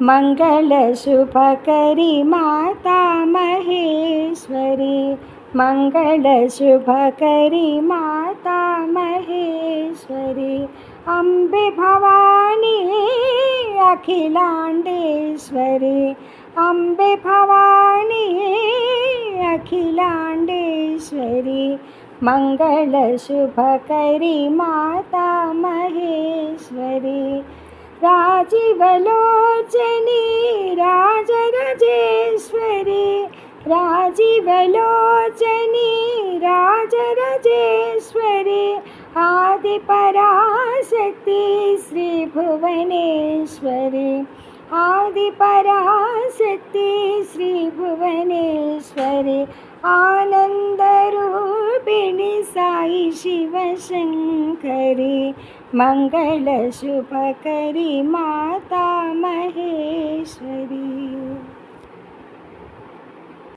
मङ्गलशुभकरी Mata Maheshwari, मङ्गलशुभकरी Mata Maheshwari, Ambe Bhavani Akhilandeshwari, Ambe Bhavani Akhilandeshwari, मङ्गलशुभकरी Mata Maheshwari, राजीवलोचनी Rajarajeshwari, राजीवलोचनी Rajarajeshwari, Adi Parashakti Shri Bhuvaneshwari, Adi Parashakti Shri Bhuvaneshwari, आनन्दरूपिणि Sai Shivashankari, मङ्गलशुभकरी Mata